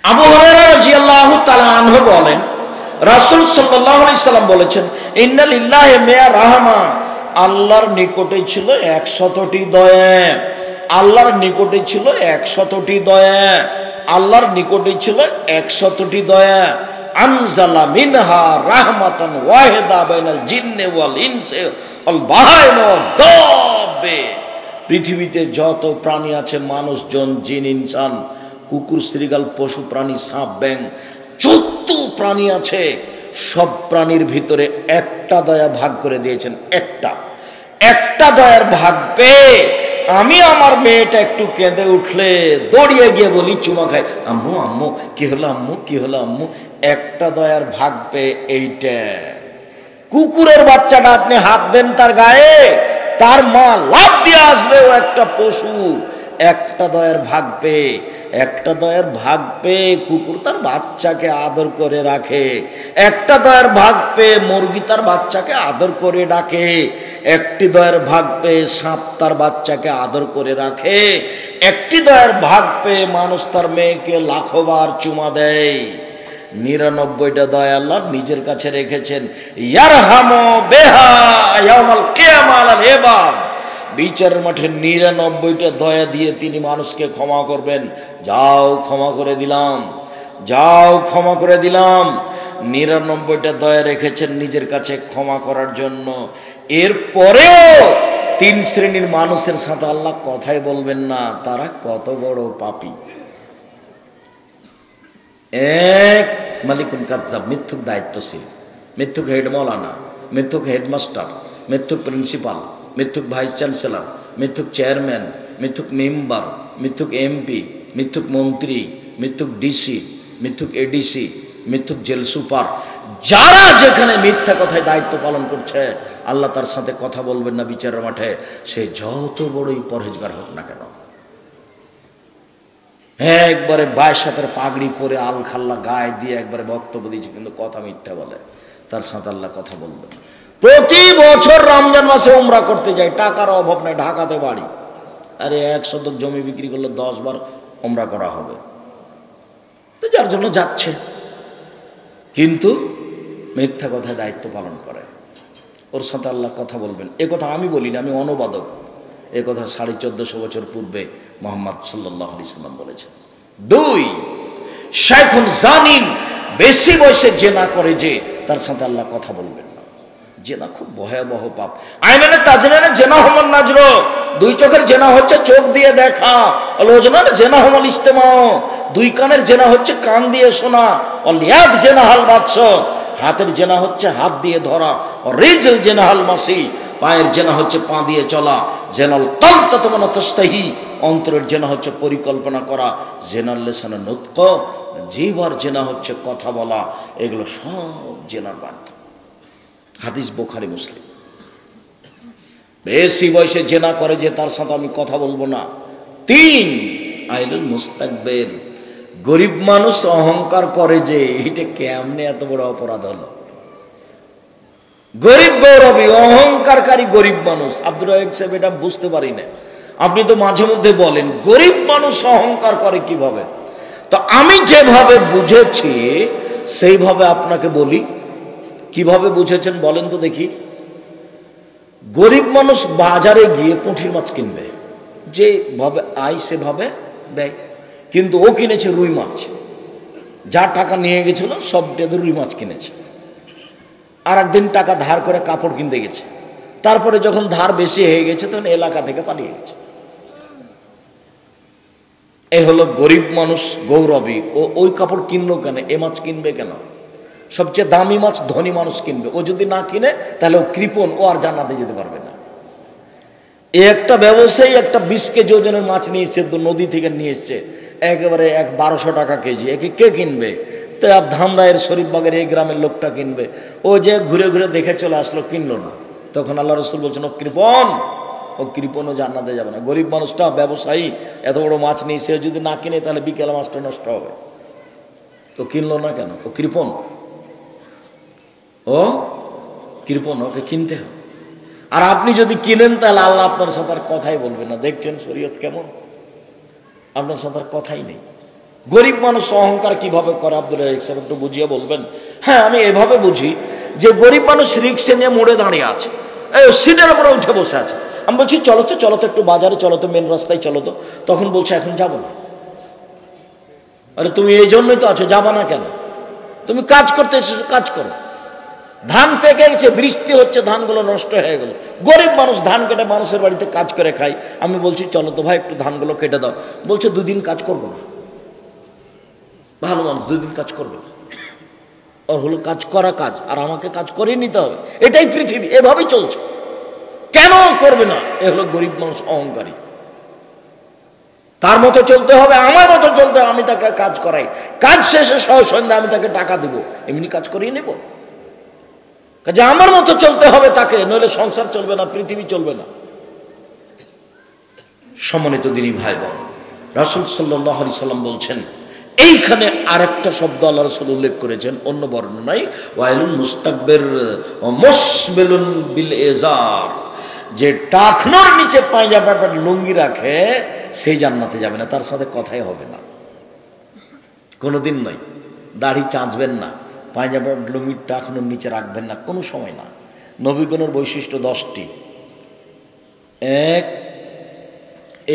আবু হুরায়রা রাদিয়াল্লাহু তাআলা আনহু বলেন, রাসূল সাল্লাল্লাহু আলাইহি সাল্লাম বলেছেন, ইন্না লিল্লাহি মিয়া রাহমা, আল্লাহর নিকটে ছিল 100টি দয়া। আল্লাহর নিকটে ছিল 100টি দয়া। আল্লাহর নিকটে ছিল 100টি দয়া। আনজালা মিনহা রাহমাতান ওয়াহিদা বাইনাল জিন্নি ওয়াল ইনসি ওয়াল বাহাইমি ওয়াদ দাব্বে। পৃথিবীতে যত প্রাণী আছে, মানুষজন, জিন, ইনসান, কুকুর, শ্রীগাল, পশু প্রাণী, সাপ, ব্যাঙ, যত প্রাণী আছে সব প্রাণীর ভিতরে একটা দয়া ভাগ করে দিয়েছেন। একটা দয়ার ভাগ পেয়ে আমি আমার মেয়েটা একটু কেঁদে উঠলে দৌড়িয়ে গিয়ে বলি, চুমা খাই, আম্মু আম্মু কি হলো, আম্মু কি হলো, আম্মু। একটা দয়ার ভাগ পেয়ে এইটা। কুকুরের বাচ্চাটা আপনি হাত দেন তার গায়ে, তার মা লাফ দিয়ে আসবে, ও একটা পশু। একটা দয়ার ভাগ পেয়ে, একটা দয়ার ভাগ পেয়ে কুকুর তার বাচ্চাকে আদর করে রাখে। একটা দয়ার ভাগ পেয়ে মুরগি তার বাচ্চাকে আদর করে ডাকে। একটি দয়ার ভাগ পেয়ে সাপ তার বাচ্চাকে আদর করে রাখে। একটি দয়ার ভাগ পেয়ে মানুষ তার মেয়েকে লাখবার চুমা দেয়। 99টা দয়া আল্লাহ নিজের কাছে রেখেছেন। ইয়ারহামু বিহা ইয়াউমাল কিয়ামাহ আলাল ইবাদ। বিচারের মাঠে 99টা দয়া দিয়ে তিনি মানুষকে ক্ষমা করবেন। যাও ক্ষমা করে দিলাম, যাও ক্ষমা করে দিলাম। 99টা দয়া রেখেছেন নিজের কাছে ক্ষমা করার জন্য। এরপরেও 3 শ্রেণীর মানুষের সাথে আল্লাহ কথাই বলবেন না, তারা কত বড় পাপী। এক, মালিকুন কাজ্জাব, মিথ্যুক দায়িত্বশীল, মিথ্যুক হেড মৌলানা, মিথ্যুক হেডমাস্টার, মিথ্যুক প্রিন্সিপাল, মিথ্যুক ভাইস চ্যান্সেলর, মিথ্যুক চেয়ারম্যান, মিথ্যুক মেম্বার, মিথ্যুক এমপি, মিথ্যুক মন্ত্রী, মিথ্যুক ডিসি, মিথ্যুক এডিসি, মিথ্যুক জেল সুপার। যারা যেখানে মিথ্যা কথায় দায়িত্ব পালন করছে, আল্লাহ তার সাথে কথা বলবেন না বিচারের মাঠে, সে যত বড়ই পরহেজগার হোক না কেন। একবারে 22 হাতের পাগড়ি পরে আল খাল্লা গায়ে দিয়ে একবারে বক্তব্য দিয়েছে, কিন্তু কথা মিথ্যা বলে, তার সাথে আল্লাহ কথা বলবেন না। প্রতি বছর রমজান মাসে উমরা করতে যায়, টাকার অভাব নাই, ঢাকাতে বাড়ি। আরে 1 শতক জমি বিক্রি করলে 10 বার উমরা করা হবে, তো যার জন্য যাচ্ছে, কিন্তু মিথ্যা কথায় দায়িত্ব পালন করে, ওর সাথে আল্লাহ কথা বলবেন। এ কথা আমি বলি না, আমি অনুবাদক। এ কথা 1450 বছর পূর্বে মুহাম্মদ সাল্লাল্লাহু আলাইহি সাল্লাম বলেছেন। 2, শাইখুন জানিন, বেশি বয়সে জেনা করে যে, তার সাথে আল্লাহ কথা বলবেন না। জেনা খুব ভয়াবহ পাপ। আইমানে তাজনানে জেনা হমান নাজরো, 2 চোখের জেনা হচ্ছে চোখ দিয়ে দেখা। আলোচনার জেনা হমাল ইস্তেমা, 2 কানের জেনা হচ্ছে কান দিয়ে শোনা। অলিয়াদ জেনা হাল বাদশ, হাতের জেনা হচ্ছে হাত দিয়ে ধরা। রিজল জেনা হাল মাসি, পায়ের জেনা হচ্ছে পা দিয়ে চলা। জেনাল কালতা তোমানা তাস্তাহি, অন্তরের জেনা হচ্ছে পরিকল্পনা করা। জেনাল লিসানে নুতক, জিহ্বার জেনা হচ্ছে কথা বলা। এগুলো সব জেনার মাধ্যম। হাদিস বুখারী মুসলিম। বেশি বয়সে জেনা করে যে, তার সাথে আমি কথা বলবো না। 3, আইলুল মুস্তাকবির, গরিব মানুষ অহংকার করে যে, এটা কেমনে এত বড় অপরাধ হলো। গরিব গৌরবী অহংকারকারী গরিব মানুষ। আব্দুর রাজ্জাক সাহেব, এটা বুঝতে পারি না। আপনি তো মাঝে মধ্যে বলেন গরিব মানুষ অহংকার করে কিভাবে, তো আমি যেভাবে বুঝেছি সেইভাবে আপনাকে বলি। কিভাবে বুঝেছেন বলেন তো দেখি। গরিব মানুষ বাজারে গিয়ে পুঁটির মাছ কিনবে, যেভাবে আয় সেভাবে দেয়, কিন্তু ও কিনেছে রুই মাছ। যা টাকা নিয়ে গেছিল সবটা রুই মাছ কিনেছে। আর একদিন টাকা ধার করে কাপড় কিনতে গেছে, তারপরে যখন ধার বেশি হয়ে গেছে তখন এলাকা থেকে পালিয়ে গেছে। এ হলো গরিব মানুষ গৌরবী। ও ওই কাপড় কিনলো কেন, এ মাছ কিনবে কেন? সবচেয়ে দামি মাছ ধনী মানুষ কিনবে, ও যদি না কিনে তাহলে ও কৃপণ, ও আর জান্নাতে যেতে পারবে না। একটা ব্যবসায়ী একটা 20 কেজি ওজনের মাছ নিয়ে এসছে, নদী থেকে নিয়ে এসছে, একেবারে 1200 টাকা কেজি। একে কে কিনবে? তো ধামরায়ের শরীফবাগের এই গ্রামের লোকটা কিনবে। ও যে ঘুরে ঘুরে দেখে চলে আসলো, কিনলো না। তখন আল্লাহ রসুল বলছেন, ও কৃপণ, ও কৃপণও জান্নাতে যাবে না। গরিব মানুষটা ব্যবসায়ী এত বড় মাছ নিয়ে সে যদি না কিনে তাহলে বিকেলে মাছটা নষ্ট হবে। তো কিনলো না কেন? ও কৃপণ, ও কৃপণ, ওকে কিনতে হবে। আর আপনি যদি কিনেন তাহলে আল্লাহ আপনার সাথে আর কথাই বলবেন না। দেখছেন শরীয়ত কেমন, আপনার সাথে আর কথাই নেই। গরিব মানুষ অহংকার কিভাবে করে আব্দুল রাজ্জাক সাহেব একটু বুঝিয়ে বলবেন? হ্যাঁ, আমি এভাবে বুঝি যে গরিব মানুষ রিক্সা নিয়ে মোড়ে দাঁড়িয়ে আছে, এই সিটের উপরে উঠে বসে আছে। আমি বলছি চলো তো একটু বাজারে চলো তো, মেন রাস্তায় চলো তো। তখন বলছে এখন যাবো না। আরে তুমি এই জন্যই তো আছো, যাবা না কেন? তুমি কাজ করতে এসেছো, কাজ করো। ধান পেকে গেছে, বৃষ্টি হচ্ছে, ধানগুলো নষ্ট হয়ে গেল। গরিব মানুষ ধান কেটে মানুষের বাড়িতে কাজ করে খায়। আমি বলছি চলো তো ভাই একটু ধানগুলো কেটে দাও। বলছে 2 দিন কাজ করবো না। ভালো মানুষ 2 দিন কাজ করবে না, ওর হলো কাজ করা কাজ, আর আমাকে কাজ করিয়ে নিতে হবে। এটাই পৃথিবী, এভাবেই চলছে। কেন করবে না? এ হলো গরিব মানুষ, অহংকারী। তার মতো চলতে হবে, আমার মতো চলতে হবে। আমি তাকে কাজ করাই, কাজ শেষে সন্ধ্যা আমি তাকে টাকা দিব, এমনি কাজ করিয়ে নেব। কাজে আমার মতো চলতে হবে তাকে, নইলে সংসার চলবে না, পৃথিবী চলবে না। সম্মানিত দিনী ভাই বোন, রাসূল সাল্লাল্লাহু আলাইহি সাল্লাম বলছেন, এইখানে আরেকটা শব্দ আল্লাহ রাসূল উল্লেখ করেছেন অন্য বর্ণনায়, ওয়াইলুন মুস্তাকবির মুসবিলুন বিল ইজার, যে টাকনোর নিচে পায়জামা প্যান্ট লুঙ্গি রাখে সেই জান্নাতে যাবে না, তার সাথে কথাই হবে না, কোনোদিন নয়। দাড়ি চাঁচবেন না, পায়জামা প্যান্ট লুঙ্গি টাকনোর নিচে রাখবেন না, কোনো সময় না। নবীগণের বৈশিষ্ট্য 10টি। 1,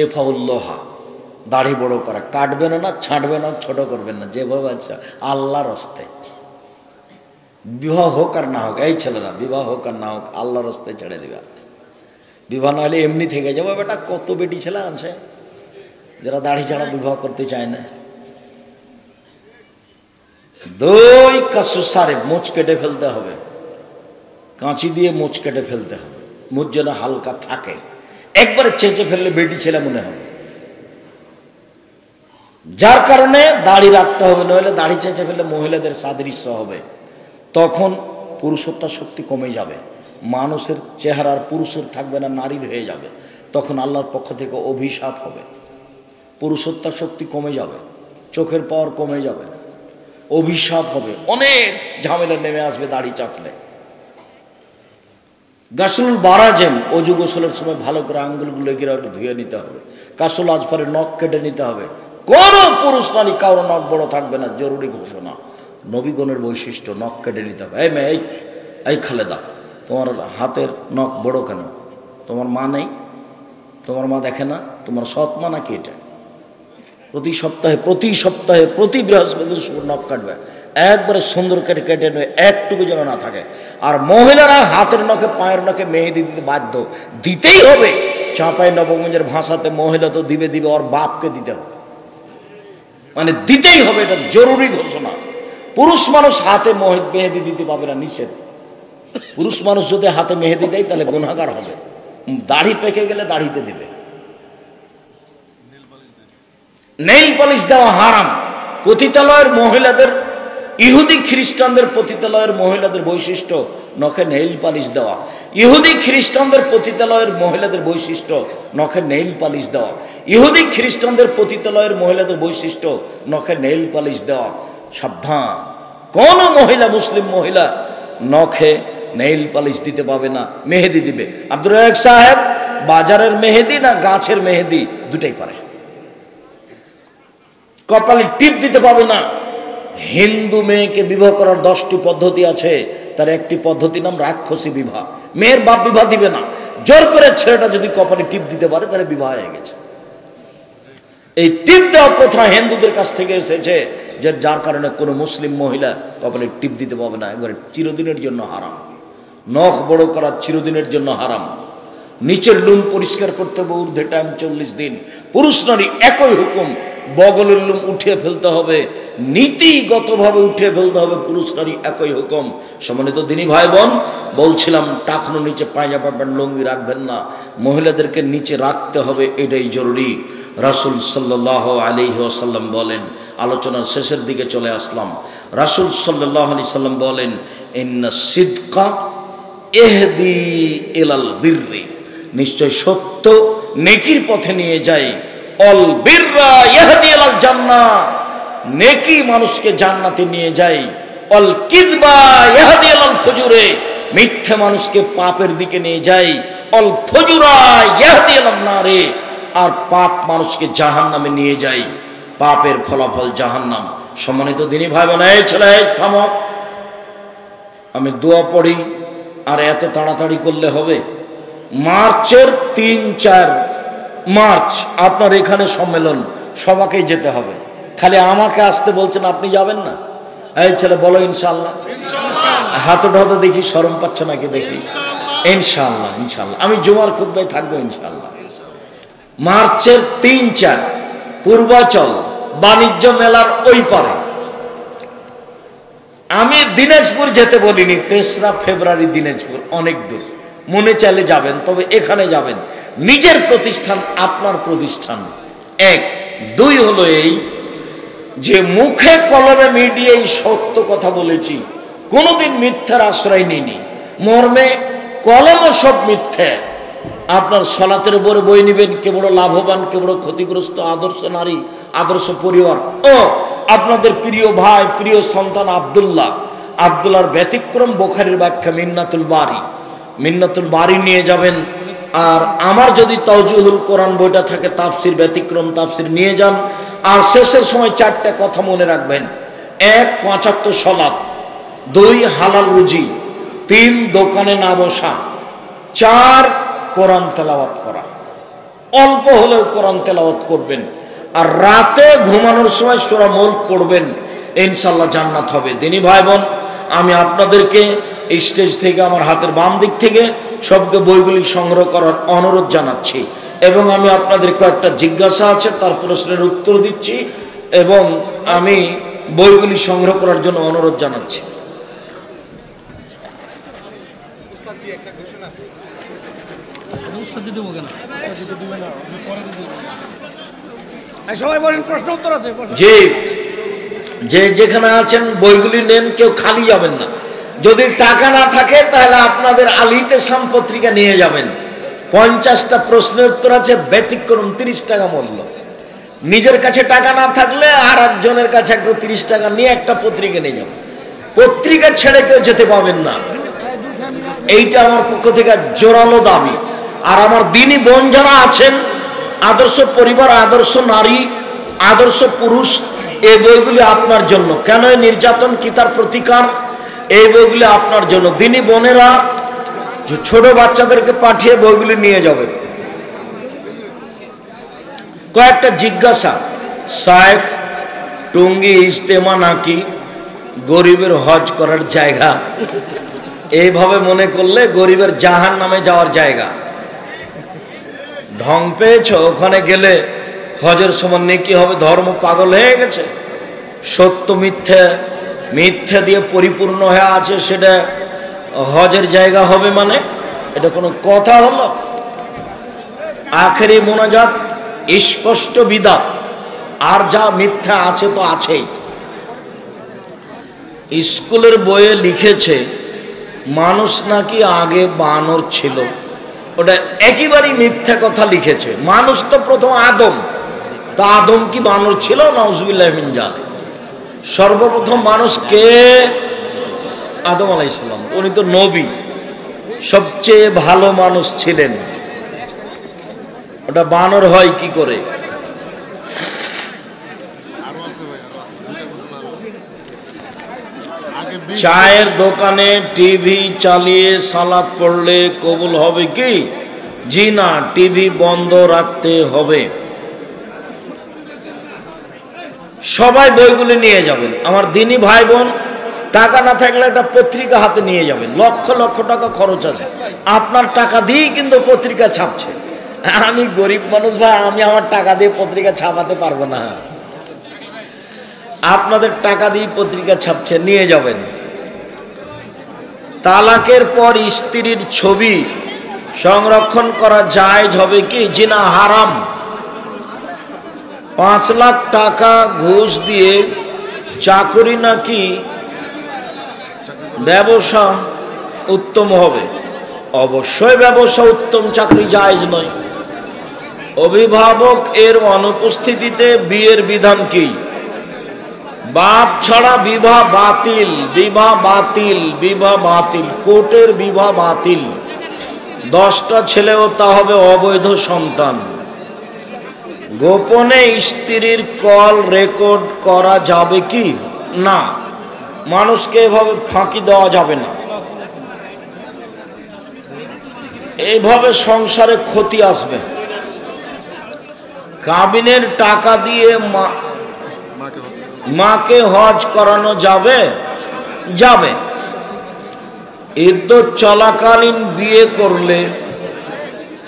এফাউল্লোহা, দাড়ি বড় করা, কাটবেন না, ছাঁটবেন না, ছোট করবেন না, যেভাবে আছে আল্লাহর হস্তে। বিবাহ হোক আর না হোক, এই ছেলেরা বিবাহ হোক আর না হোক আল্লাহর হস্তে ছেড়ে দিবা। বিবাহ না হলে এমনি থেকে যাবো। বেটা কত বেটি ছেলে আছে যারা দাড়ি ছাড়া বিবাহ করতে চায় না। 2, কাসুসারে, মোচ কেটে ফেলতে হবে, কাঁচি দিয়ে মোচ কেটে ফেলতে হবে, মোচ যেন হালকা থাকে। একবারে চেঁচে ফেললে বেটি ছেলে মনে হবে, যার কারণে দাড়ি রাখতে হবে, নইলে দাড়ি চেঁচে ফেললে মহিলাদের সাদৃশ্য হবে, তখন পুরুষত্ব শক্তি কমে যাবে, মানুষের চেহারার পুরুষের থাকবে না, নারীর হয়ে যাবে, তখন আল্লাহর পক্ষ থেকে অভিশাপ হবে, পুরুষত্ব শক্তি কমে যাবে, চোখের পাওয়ার কমে যাবে, অভিশাপ হবে, অনেক ঝামেলা নেমে আসবে দাড়ি চাঁচলে। গাসুল বারাজেম, অজু গোসলের সময় ভালো করে আঙ্গুলগুলো একটু ধুয়ে নিতে হবে। কাসুল আজফারে, নখ কেটে নিতে হবে। কোন পুরুষ নারী কারো নখ বড় থাকবে না, জরুরি ঘোষণা। নবীগণের বৈশিষ্ট্য, নখ কেটে নিতে হবে। এই মেয়ে, এই খালেদা, তোমার হাতের নখ বড় কেন? তোমার মা নেই? তোমার মা দেখে না? তোমার সৎ মা নাকি এটা? প্রতি সপ্তাহে প্রতি বৃহস্পতিবার শুভ নখ কাটবে, একবারে সুন্দর কেটে কেটে নেবে, একটুকু যেন না থাকে। আর মহিলারা হাতের নখে পায়ের নখে মেহেদি দিতে বাধ্য, দিতেই হবে। চাঁপাই নবগঞ্জের ভাষাতে মহিলা তো দিবে, ওর বাপকে দিতে হবে, মানে দিতেই হবে, এটা জরুরি ঘোষণা। পুরুষ মানুষ হাতে মেহেদি দিতে পাবে না, নিষেধ। পুরুষ মানুষ যদি হাতে মেহেদি দেয় তাহলে গুনাহগার হবে। দাড়ি পেকে গেলে দাড়িতে দিবে। নেইল পলিশ দেওয়া হারাম। পতিতালয়ের মহিলাদের, ইহুদি খ্রিস্টানদের পতিতালয়ের মহিলাদের বৈশিষ্ট্য নখে নেইল পালিশ দেওয়া। ইহুদি খ্রিস্টানদের পতিতালয়ের মহিলাদের বৈশিষ্ট্য নখে নেইল পালিশ দেওয়া। ইহুদি খ্রিস্টানদের পতিতালয়ের মহিলাদের বৈশিষ্ট্য নখে নেইল পালিশ দেওয়া। সাবধান, কোন মহিলা, মুসলিম মহিলা নখে নেইল পালিশ দিতে পাবে না, মেহেদি দিবে। আব্দুর রাজ্জাক সাহেব বাজারের মেহেদি না গাছের মেহেদি, দুটাই পারে। কপালে টিপ দিতে পাবে না। হিন্দু মেয়েকে বিবাহ করার 10টি পদ্ধতি আছে, তার একটি পদ্ধতির নাম রাক্ষসী বিবাহ। মেয়ের বাপ বিবাহ দিবে না, জোর করে ছেলেটা যদি কপালে টিপ দিতে পারে তাহলে বিবাহ হয়ে গেছে। এই টিপ দেওয়া প্রথা হিন্দুদের কাছ থেকে এসেছে, যার কারণে কোনো মুসলিম মহিলা কপালে টিপ দিতে পাবে না, একবারে চিরদিনের জন্য হারাম। নখ বড় করা চিরদিনের জন্য হারাম। নিচের লুম পরিষ্কার করতে হবে ঊর্ধ্বে টাইম 40 দিন। পুরুষ নারী একই হুকুম, বগলের লুম উঠিয়ে ফেলতে হবে, নীতিগতভাবে উঠিয়ে ফেলতে হবে, পুরুষ নারী একই হুকুম। সম্মানিত দিনী ভাই বোন, বলছিলাম টাকনো নিচে পায়জামা প্যান্ট লুঙ্গি রাখবেন না, মহিলাদেরকে নিচে রাখতে হবে, এটাই জরুরি। রাসূল সাল্লাল্লাহু আলাইহি ওয়াসাল্লাম বলেন, আলোচনার শেষের দিকে চলে আসলাম, রাসূল সাল্লাল্লাহু আলাইহি সাল্লাম বলেন, ইন্না সিদকা ইহদি ইলাল বিররি, নিশ্চয় সত্য নেকির পথে নিয়ে যায়। অল বিররা ইহদি ইলাল জান্নাহ, নেকি মানুষকে জান্নাতে নিয়ে যায়। অল কিযবা ইহদি ইলাল ফুজুরে, মিথ্যা মানুষকে পাপের দিকে নিয়ে যায়। অল ফুজুরা ইহদি ইলান নারে, আর পাপ মানুষকে জাহান্নামে নিয়ে যায়। পাপের ফলাফল জাহান্নাম। সম্মানিত দিনী ভাই বোন, এই ছেলে থামো, আমি দোয়া পড়ি, আর এত তাড়াতাড়ি করলে হবে? মার্চের 3-4 মার্চ আপনার এখানে সম্মেলন, সবাইকে যেতে হবে। খালি আমাকে আসতে বলছেন, আপনি যাবেন না? এই ছেলে বলো ইনশাআল্লাহ। হাত উঠাতে দেখি, শরম পাচ্ছে নাকি দেখি। ইনশাআল্লাহ, ইনশাআল্লাহ আমি জুমার খুতবায় থাকবো ইনশাআল্লাহ। মার্চের 3-4 পূর্বাচল বাণিজ্য মেলার ওই পারে। আমি দিনাজপুর যেতে বলিনি, 3রা ফেব্রুয়ারি দিনাজপুর অনেক দূর, মনে চাইলে যাবেন, তবে এখানে যাবেন, নিজের প্রতিষ্ঠান, আপনার প্রতিষ্ঠান। 1 2 হলো এই যে মুখে কলমে মিডিয়ায় সত্য কথা বলেছি, কোনোদিন মিথ্যার আশ্রয় নিইনি। মর্মে কলম সব মিথ্যে। আপনার সলাতের উপরে বই নেবেন, কে বড় লাভবান, কে বড় ক্ষতিগ্রস্ত, আদর্শ নারী, আদর্শ পরিবার। ও আপনাদের প্রিয় ভাই, প্রিয় সন্তান আব্দুল্লাহর ব্যতিক্রম বুখারীর ব্যাখ্যা মিন্নাতুল বারী নিয়ে যাবেন। আর আমার যদি তাওজীহুল কোরআন বইটা থাকে, তাফসির ব্যতিক্রম তাফসির নিয়ে যান। আর শেষের সময় 4টা কথা মনে রাখবেন: 1 5 ওয়াক্ত সালাত, 2 হালাল রুজি, 3 দোকানে না বসা, 4 কোরআন তেলাওয়াত করা। অল্প হলেও কোরআন তেলাওয়াত করবেন, আর রাতে ঘুমানোর সময় সূরা মুলক পড়বেন, ইনশাআল্লাহ জান্নাত হবে। দিনী ভাই বোন, আমি আপনাদেরকে স্টেজ থেকে, আমার হাতের বাম দিক থেকে সবকে বইগুলি সংগ্রহ করার অনুরোধ জানাচ্ছি। এবং আমি আপনাদের কয়েকটা জিজ্ঞাসা আছে, তার প্রশ্নের উত্তর দিচ্ছি, এবং আমি বইগুলি সংগ্রহ করার জন্য অনুরোধ জানাচ্ছি। জি, যে যেখানে আছেন বইগুলি নেন, কেউ খালি যাবেন না। যদি টাকা না থাকে তাহলে আপনাদের আলিতে সাম পত্রিকা নিয়ে যাবেন। 50টা প্রশ্নের উত্তর আছে, ব্যতিক্রম 30 টাকা মূল্য। নিজের কাছে টাকা না থাকলে আর একজনের কাছে একটু 30 টাকা নিয়ে একটা পত্রিকা নিয়ে যাবেন। পত্রিকা ছেড়ে কেউ যেতে পাবেন না, এইটা আমার পক্ষ থেকে জোরালো দাবি। আর আমার দিনী বোন যারা আছেন, আদর্শ পরিবার, আদর্শ নারী, আদর্শ পুরুষ, এই বইগুলি আপনার জন্য। কেন নির্যাতন কি তার প্রতিকার, এই বইগুলি আপনার জন্য। দিনী বোনেরা ছোট বাচ্চাদেরকে পাঠিয়ে বইগুলি নিয়ে যাবেন। কয়েকটা জিজ্ঞাসা: সাহেব, টুঙ্গি ইজতেমা নাকি গরিবের হজ করার জায়গা? এইভাবে মনে করলে গরিবের জাহান নামে যাওয়ার জায়গা। ঢং পেয়েছ, ওখানে গেলে হজের সমান নেকি হবে। ধর্ম পাগল হয়ে গেছে। সত্য মিথ্যে, মিথ্যে দিয়ে পরিপূর্ণ হয়ে আছে, সেটা হজের জায়গা হবে মানে? এটা কোনো কথা হলো? আখেরি মোনাজাত স্পষ্ট বিদাত, আর যা মিথ্যা আছে তো আছেই। স্কুলের বইয়ে লিখেছে মানুষ নাকি আগে বানর ছিল, ওটা একেবারেই মিথ্যা কথা লিখেছে। মানুষ তো প্রথম আদম, তা আদম কি বানর ছিল? নাউজুবিল্লাহ মিন যালিক। সর্বপ্রথম মানুষ কে? আদম আলাইহিস সালাম। উনি তো নবী, সবচেয়ে ভালো মানুষ ছিলেন, ওটা বানর হয় কি করে? চায়ের দোকানে টিভি চালিয়ে সালাত পড়লে কবুল হবে কি? জি না, টিভি বন্ধ রাখতে হবে। সবাই বইগুলি নিয়ে যাবেন। আমার দিনী ভাই বোন, টাকা না থাকলে একটা পত্রিকা হাতে নিয়ে যাবেন। লক্ষ লক্ষ টাকা খরচ আছে, আপনার টাকা দিয়েই কিন্তু পত্রিকা ছাপছে। আমি গরিব মানুষ ভাই, আমি আমার টাকা দিয়ে পত্রিকা ছাপাতে পারবো না। আপনাদের টাকা দিয়ে পত্রিকা ছাপছে, নিয়ে যাবেন। তালাকের পর স্ত্রীর ছবি সংরক্ষণ করা জায়েজ হবে কি? জি না, হারাম। 5 লাখ টাকা ঘুষ দিয়ে চাকরি নাকি ব্যবসা উত্তম হবে? অবশ্যই ব্যবসা উত্তম, চাকরি জায়েজ নয়। অভিভাবক এর অনুপস্থিতিতে বিয়ের বিধান কি? বাপ ছাড়া বিবাহ বাতিল, বিবাহ বাতিল, বিবাহ বাতিল, কোর্টের বিবাহ বাতিল। 10টা ছেলেও তা হবে অবৈধ সন্তান। গোপনে স্ত্রীর কল রেকর্ড করা যাবে কি না? মানুষকে এভাবে ফাঁকি দেওয়া যাবে না। এইভাবে সংসারে ক্ষতি আসবে। কাবিনের টাকা দিয়ে মাকে হজ করানো যাবে? যাবে। ইদ্যত চলাকালীন বিয়ে করলে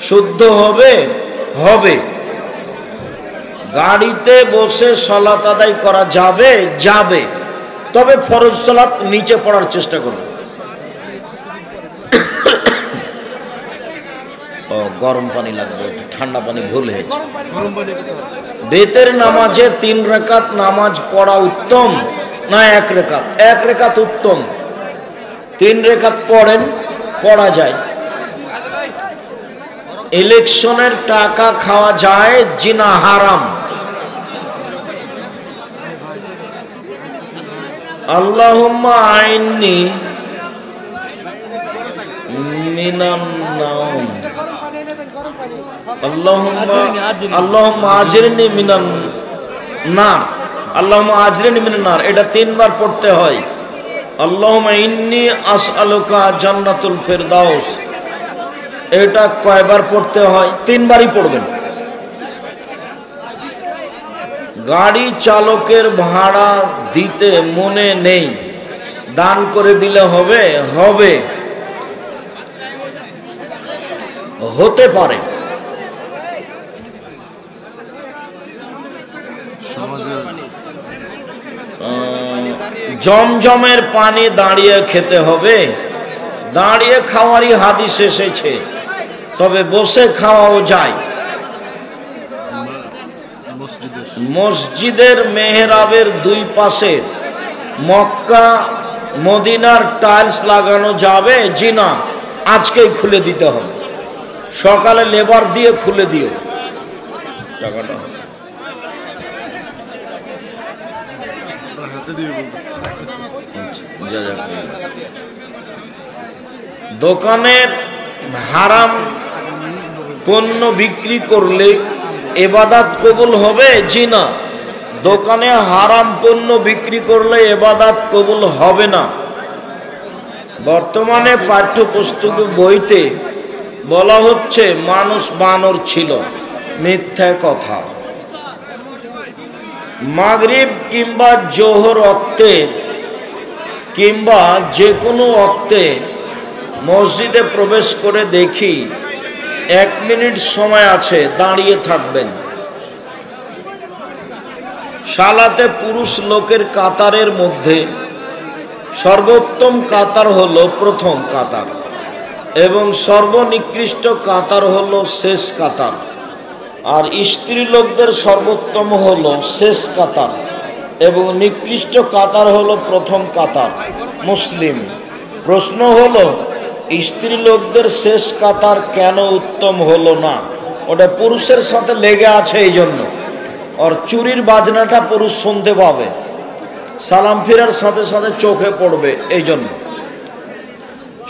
শুদ্ধ হবে? হবে। গাড়িতে বসে সালাত আদায় করা যাবে? যাবে। তবে ফরজ সালাত নিচে পড়ার চেষ্টা করবে। গরম পানি লাগবে, ঠান্ডা পানি ভুল হয়েছে। বেতের নামাজে 3 রাকাত নামাজ পড়া উত্তম না 1 রাকাত? 1 রাকাত উত্তম। 3 রাকাত পড়েন, পড়া যায়। ইলেকশনের টাকা খাওয়া যায় জিনা হারাম? আল্লাহুম্মা আইন্নি মিনান নাম, আল্লাহুম্মা আজরিনি মিনান নার, আল্লাহুম্মা আজরিনি মিনান নার, এটা 3 বার পড়তে হয়। আল্লাহুম্মা ইন্নী আসআলুকা জান্নাতুল ফিরদাউস, এটা কয়বার পড়তে হয়? 3 বারই পড়বেন। গাড়ি চালকের ভাড়া দিতে মনে নেই, দান করে দিলে হবে? হবে। হতে পারে। জমজমের পানি দাঁড়িয়ে খেতে হবে? দাঁড়িয়ে খাওয়ারই হাদিস এসেছে, তবে বসে খাওয়াও যায়। মসজিদের মেহরাবের 2 পাশে মক্কা মদিনার টাইলস লাগানো যাবে? জি না, আজকেই খুলে দিতে হবে। সকালে লেবার দিয়ে খুলে দিও টাকাটা। দোকানের হারাম পণ্য বিক্রি করলে ইবাদত কবুল হবে? জি না, দোকানে হারাম পণ্য বিক্রি করলে ইবাদত কবুল হবে না। বর্তমানে পাঠ্যপুস্তকে বইতে বলা হচ্ছে মানুষ বানর ছিল, মিথ্যা কথা। মাগরিব কিংবা জোহর ওয়াক্তে কিংবা যে কোনো ওয়াক্তে মসজিদে প্রবেশ করে দেখি 1 মিনিট সময় আছে, দাঁড়িয়ে থাকবেন। সালাতে পুরুষ লোকের কাতারের মধ্যে সর্বোত্তম কাতার হলো প্রথম কাতার এবং সর্বনিকৃষ্ট কাতার হলো শেষ কাতার, আর স্ত্রী লোকদের সর্বোত্তম হলো শেষ কাতার এবং নিকৃষ্ট কাতার হলো প্রথম কাতার। মুসলিম। প্রশ্ন হলো স্ত্রী লোকদের শেষ কাতার কেন উত্তম হলো না? ওটা পুরুষের সাথে লেগে আছে, এই জন্য। আর চুরির বাজনাটা পুরুষ শুনতে পাবে, সালাম ফিরার সাথে সাথে চোখে পড়বে, এই জন্য।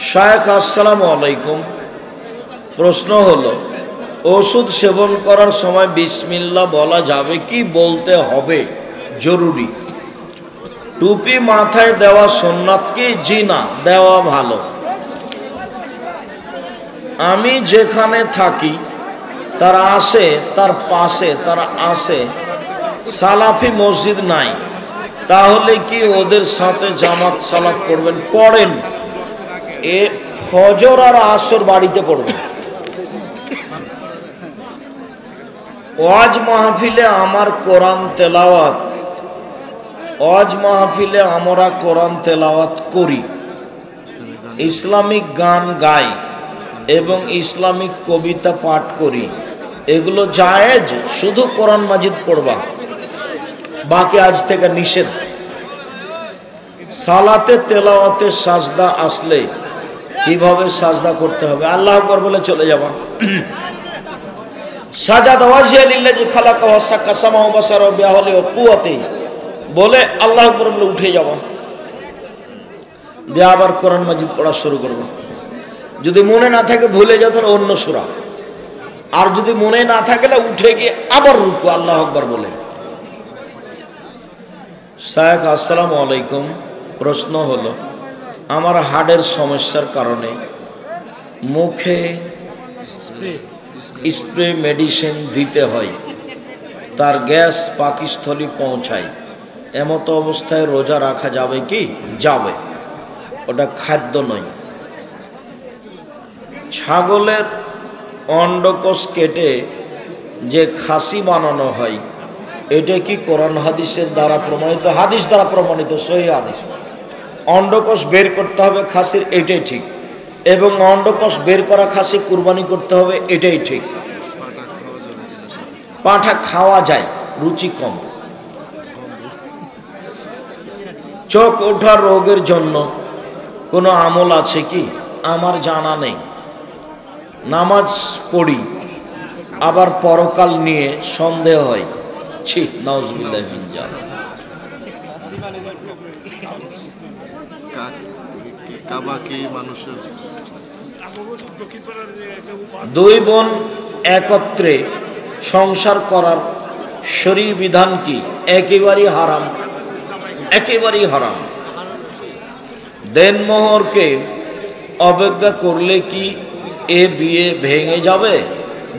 শায়েখ আসসালামু আলাইকুম, প্রশ্ন হলো ওষুধ সেবন করার সময় বিসমিল্লাহ বলা যাবে কি বলতে হবে? জরুরি। টুপি মাথায় দেওয়া সুন্নাত কি? জি না, দেওয়া ভালো। আমি যেখানে থাকি তারা আসে, তার পাশে তারা আসে সালাফি মসজিদ নাই, তাহলে কি ওদের সাথে জামাত সালাত পড়বেন? পড়েন। এ ফজর আর আসর বাড়িতে পড়বেন। ওয়াজ মাহফিলে আমার কোরআন তেলাওয়াত, ওয়াজ মাহফিলে আমরা কোরআন তেলাওয়াত করি, ইসলামিক গান গাই এবং ইসলামিক কবিতা পাঠ করি, এগুলো জায়েজ? শুধু কোরআন মাজিদ পড়বা, বাকি আজ থেকে নিষেধ। সালাতে তেলাওয়াতে সাজদা আসলে কিভাবে সাজদা করতে হবে? আল্লাহু আকবার বলে চলে যাবা। সাজাদা ওয়াজহিয়া লিল্লাযী খালাকা ওয়া সাক্কা সামা ওয়া বাসারা ওয়া বিহাওলি ওয়া কুওয়াতি বলে আল্লাহু আকবার বলে উঠে যাবা, দিয়ে আবার কোরআন মাজিদ পড়া শুরু করবা। যদি মনে না থাকে, ভুলে যাও, তাহলে অন্য সূরা আর যদি মনে না থাকলে উঠে গিয়ে আবার রুকু, আল্লাহ আকবার বলে। শায়েখ আসসালামু আলাইকুম, প্রশ্ন হলো আমার হার্টের সমস্যার কারণে মুখে স্প্রে মেডিসিন দিতে হয়, তার গ্যাস পাকস্থলী পৌঁছায়, এমতো অবস্থায় রোজা রাখা যাবে কি? যাবে, ওটা খাদ্য নয়। ছাগলের অন্ডকোষ কেটে যে খাসি বানানো হয়, এটা কি কোরআন হাদিসের দ্বারা প্রমাণিত? হাদিস দ্বারা প্রমাণিত, সহিহ হাদিস। অন্ডকোষ বের করতে হবে খাসির, এটাই ঠিক, এবং অন্ডকোষ বের করা খাসি কুরবানি করতে হবে, এটাই ঠিক। পাঁঠা খাওয়া যায়, রুচি কম। চোখ ওঠার রোগের জন্য কোনো আমল আছে কি? আমার জানা নেই। নামাজ পড়ি, আবার পরকাল নিয়ে সন্দেহ হয়। ছি, নাউজুবিল্লাহ মিন যালিক। দুই বোন একত্রে সংসার করার শরীয়ী বিধান কি? একেবারেই হারাম, একেবারেই হারাম। দেনমোহরকে অবজ্ঞা করলে কি এ বিয়ে ভেঙে যাবে?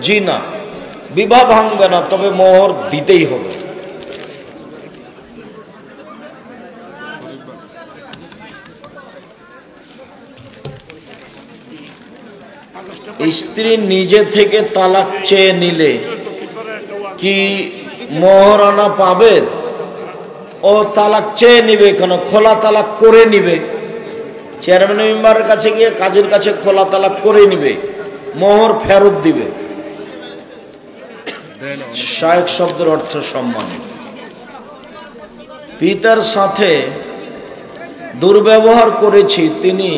জি না, বিবাহ ভাঙবে না, তবে মোহর দিতেই হবে। স্ত্রী নিজে থেকে তালাক চেয়ে নিলে কি মোহরানা পাবে? ও তালাক চেয়ে নিবে কেন? খোলা তালাক করে নিবে, চেয়ারম্যান মেম্বারের কাছে গিয়ে কাজের কাছে খোলা তালাক করে নিবে, মোহর ফেরত দিবে। শায়েখ শব্দের অর্থ সম্মান। পিতার সাথে দুর্ব্যবহার করেছি, তিনি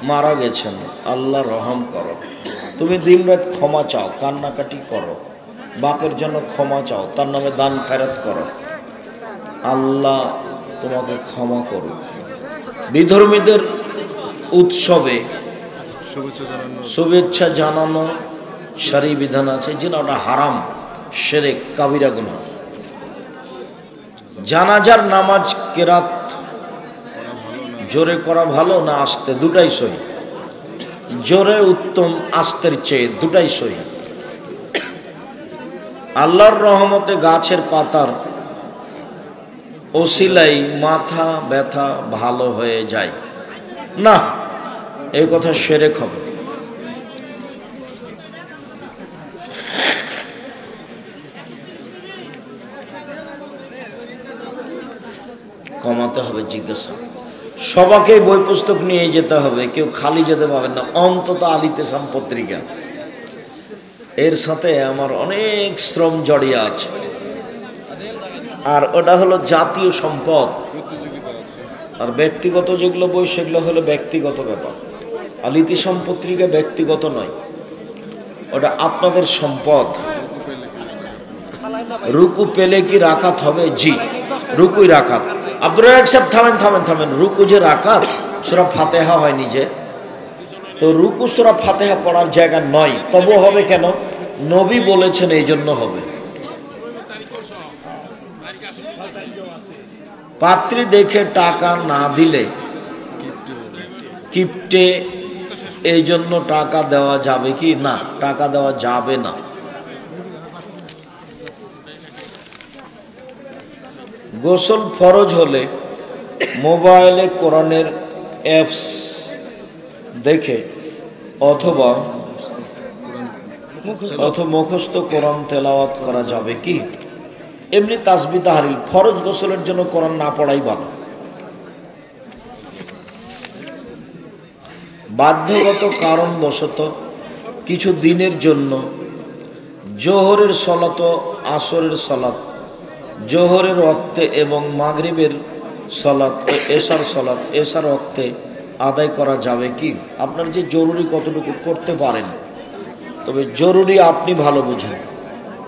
মারা গেছেন, আল্লাহ রহম করো। তুমি দিনরাত ক্ষমা চাও, কান্নাকাটি করো, বাপের জন্য ক্ষমা চাও, তার নামে দান খায়রাত করো, আল্লাহ তোমাকে ক্ষমা করো। বিধর্মীদের উৎসবে শুভেচ্ছা জানানো শরীয়ী বিধান আছে, যে না, ওটা হারাম, শিরক, কাবিরা গুনাহ। জানাজার নামাজ কেরাত জোরে করা ভালো না আস্তে? দুটাই সহি। জোরে উত্তম, আস্তের চেয়ে, দুটাই সহি। আল্লাহর রহমতে গাছের পাতার ওসিলাই মাথা ব্যথা ভালো হয়ে যায় না, এই কথা শিরক হবে। কমাতে হবে জিজ্ঞাসা। সবাইকে বই পুস্তক নিয়ে যেতে হবে, কেউ খালি যেতে পারবেন না, অন্তত আলিতেসাম পত্রিকা। এর সাথে আমার অনেক শ্রম জড়িয়ে আছে, আর ওটা হলো জাতীয় সম্পদ। আর ব্যক্তিগত যেগুলো বই, সেগুলো হলো ব্যক্তিগত ব্যাপার। আলিতেসাম পত্রিকা ব্যক্তিগত নয়, ওটা আপনাদের সম্পদ। রুকু পেলে কি রাকাত হবে? জি, রুকুই রাকাত। আব্দুর রাজ্জাক সাহেব, থামেন থামেন থামেন। রুকু যে রাকাত, সূরা ফাতিহা হয় নিজে, তো রুকু সূরা ফাতিহা পড়ার জায়গা নয়। তবু হবে কেন? নবী বলেছেন, এই জন্য হবে। পাত্রী দেখে টাকা না দিলে কিপটে, এই জন্য টাকা দেওয়া যাবে কি? না, টাকা দেওয়া যাবে না। গোসল ফরজ হলে মোবাইলে কোরআনের অ্যাপস দেখে অথবা মুখস্থ কোরআন তেলাওয়াত করা যাবে কি? এমনি তাসবিহ তাহলিল। ফরজ গোসলের জন্য কোরআন না পড়াই ভালো। বাধ্যগত কারণবশত কিছু দিনের জন্য জোহরের সলাত, আসরের সলাত, জোহরের ওয়াক্তে এবং মাগরিবের সলাত, এশার সলাত এশার ওয়াক্তে আদায় করা যাবে কি? আপনার যে জরুরি কতটুকু করতে পারেন, তবে জরুরি আপনি ভালো বুঝেন।